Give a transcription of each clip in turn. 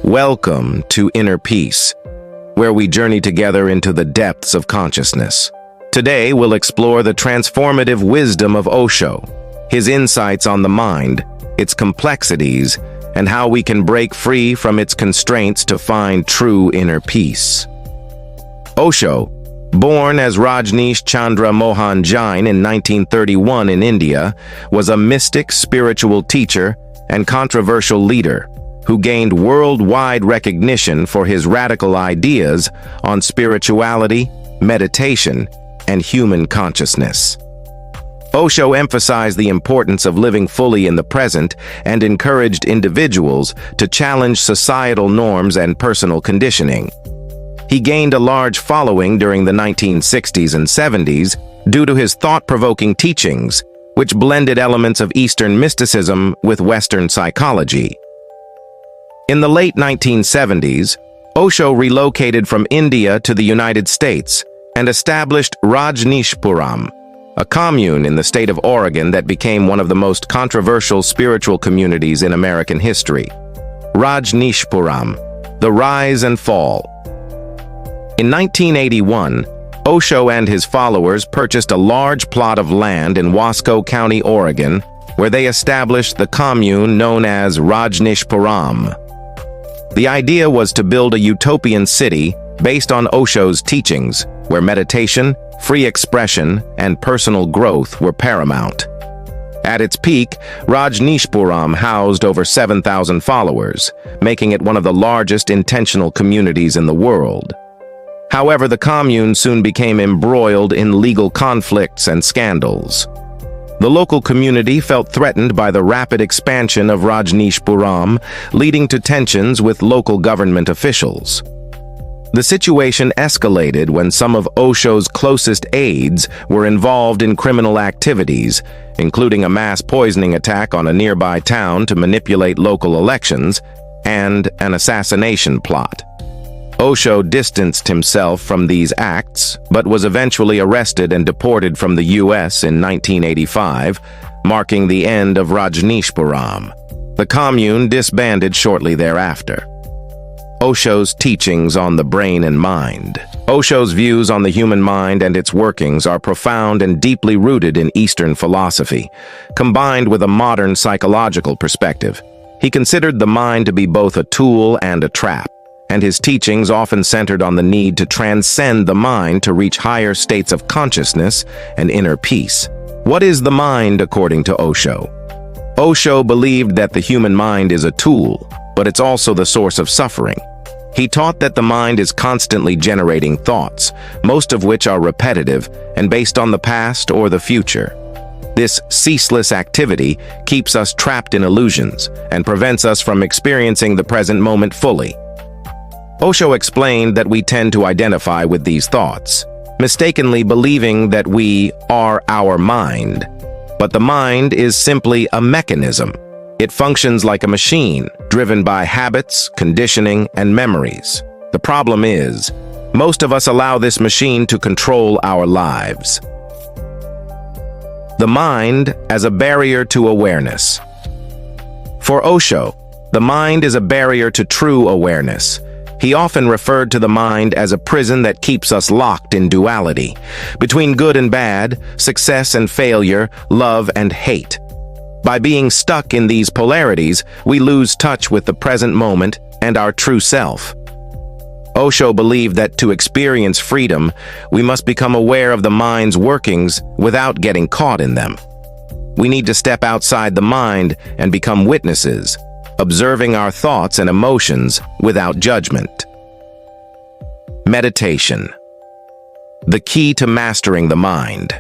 Welcome to Inner Peace, where we journey together into the depths of consciousness. Today, we'll explore the transformative wisdom of Osho, his insights on the mind, its complexities, and how we can break free from its constraints to find true inner peace. Osho, born as Rajneesh Chandra Mohan Jain in 1931 in India, was a mystic spiritual teacher and controversial leader who gained worldwide recognition for his radical ideas on spirituality, meditation, and human consciousness. Osho emphasized the importance of living fully in the present and encouraged individuals to challenge societal norms and personal conditioning. He gained a large following during the 1960s and 70s due to his thought-provoking teachings, which blended elements of Eastern mysticism with Western psychology. In the late 1970s, Osho relocated from India to the United States and established Rajneeshpuram, a commune in the state of Oregon that became one of the most controversial spiritual communities in American history. Rajneeshpuram, the rise and fall. In 1981, Osho and his followers purchased a large plot of land in Wasco County, Oregon, where they established the commune known as Rajneeshpuram. The idea was to build a utopian city based on Osho's teachings, where meditation, free expression, and personal growth were paramount. At its peak, Rajneeshpuram housed over 7,000 followers, making it one of the largest intentional communities in the world. However, the commune soon became embroiled in legal conflicts and scandals. The local community felt threatened by the rapid expansion of Rajneeshpuram, leading to tensions with local government officials. The situation escalated when some of Osho's closest aides were involved in criminal activities, including a mass poisoning attack on a nearby town to manipulate local elections and an assassination plot. Osho distanced himself from these acts, but was eventually arrested and deported from the U.S. in 1985, marking the end of Rajneeshpuram. The commune disbanded shortly thereafter. Osho's teachings on the brain and mind. Osho's views on the human mind and its workings are profound and deeply rooted in Eastern philosophy, combined with a modern psychological perspective. He considered the mind to be both a tool and a trap, and his teachings often centered on the need to transcend the mind to reach higher states of consciousness and inner peace. What is the mind according to Osho? Osho believed that the human mind is a tool, but it's also the source of suffering. He taught that the mind is constantly generating thoughts, most of which are repetitive and based on the past or the future. This ceaseless activity keeps us trapped in illusions and prevents us from experiencing the present moment fully. Osho explained that we tend to identify with these thoughts, mistakenly believing that we are our mind. But the mind is simply a mechanism. It functions like a machine, driven by habits, conditioning, and memories. The problem is, most of us allow this machine to control our lives. The mind as a barrier to awareness. For Osho, the mind is a barrier to true awareness. He often referred to the mind as a prison that keeps us locked in duality, between good and bad, success and failure, love and hate. By being stuck in these polarities, we lose touch with the present moment and our true self. Osho believed that to experience freedom, we must become aware of the mind's workings without getting caught in them. We need to step outside the mind and become witnesses, observing our thoughts and emotions without judgment. Meditation. The key to mastering the mind.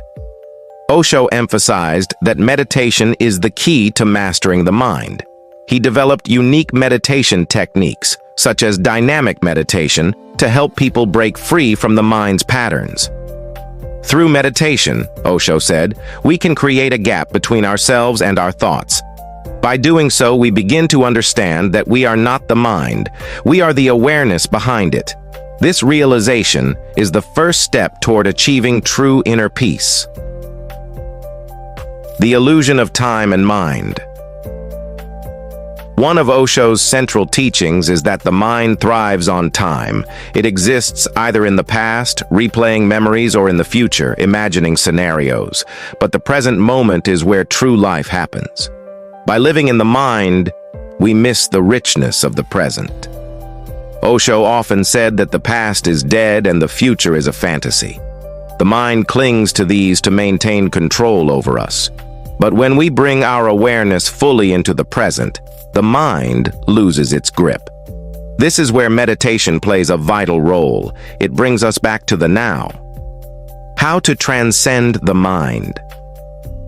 Osho emphasized that meditation is the key to mastering the mind. He developed unique meditation techniques, such as dynamic meditation, to help people break free from the mind's patterns. Through meditation, Osho said, we can create a gap between ourselves and our thoughts. By doing so, we begin to understand that we are not the mind, we are the awareness behind it. This realization is the first step toward achieving true inner peace. The illusion of time and mind. One of Osho's central teachings is that the mind thrives on time. It exists either in the past, replaying memories, or in the future, imagining scenarios. But the present moment is where true life happens. By living in the mind, we miss the richness of the present. Osho often said that the past is dead and the future is a fantasy. The mind clings to these to maintain control over us. But when we bring our awareness fully into the present, the mind loses its grip. This is where meditation plays a vital role. It brings us back to the now. How to transcend the mind.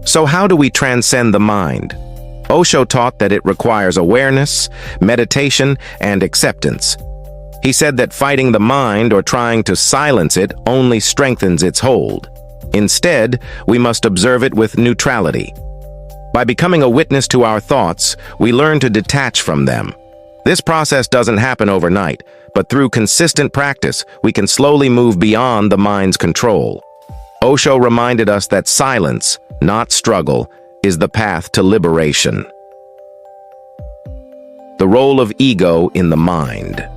So how do we transcend the mind? Osho taught that it requires awareness, meditation, and acceptance. He said that fighting the mind or trying to silence it only strengthens its hold. Instead, we must observe it with neutrality. By becoming a witness to our thoughts, we learn to detach from them. This process doesn't happen overnight, but through consistent practice, we can slowly move beyond the mind's control. Osho reminded us that silence, not struggle, is the path to liberation. The role of ego in the mind.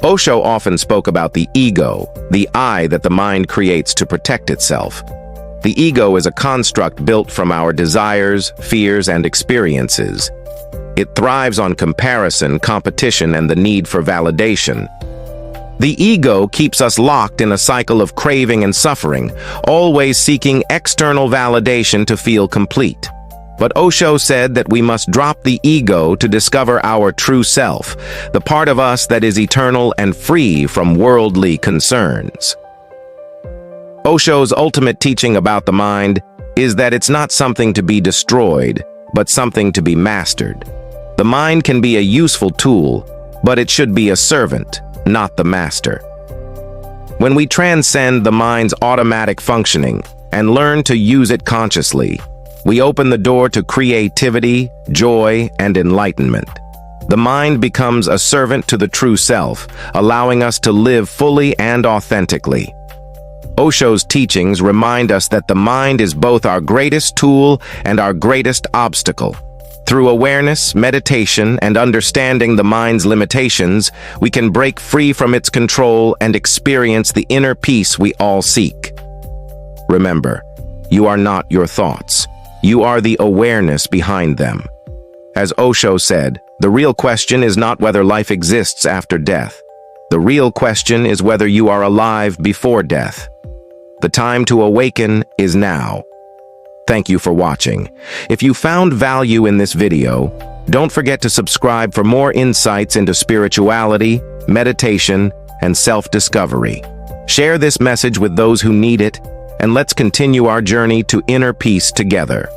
Osho often spoke about the ego, the I that the mind creates to protect itself. The ego is a construct built from our desires, fears, and experiences. It thrives on comparison, competition, and the need for validation. The ego keeps us locked in a cycle of craving and suffering, always seeking external validation to feel complete. But Osho said that we must drop the ego to discover our true self, the part of us that is eternal and free from worldly concerns. Osho's ultimate teaching about the mind is that it's not something to be destroyed, but something to be mastered. The mind can be a useful tool, but it should be a servant, not the master. When we transcend the mind's automatic functioning and learn to use it consciously, we open the door to creativity, joy, and enlightenment. The mind becomes a servant to the true self, allowing us to live fully and authentically. Osho's teachings remind us that the mind is both our greatest tool and our greatest obstacle. Through awareness, meditation, and understanding the mind's limitations, we can break free from its control and experience the inner peace we all seek. Remember, you are not your thoughts. You are the awareness behind them. As Osho said, the real question is not whether life exists after death. The real question is whether you are alive before death. The time to awaken is now. Thank you for watching. If you found value in this video, don't forget to subscribe for more insights into spirituality, meditation, and self-discovery. Share this message with those who need it, and let's continue our journey to inner peace together.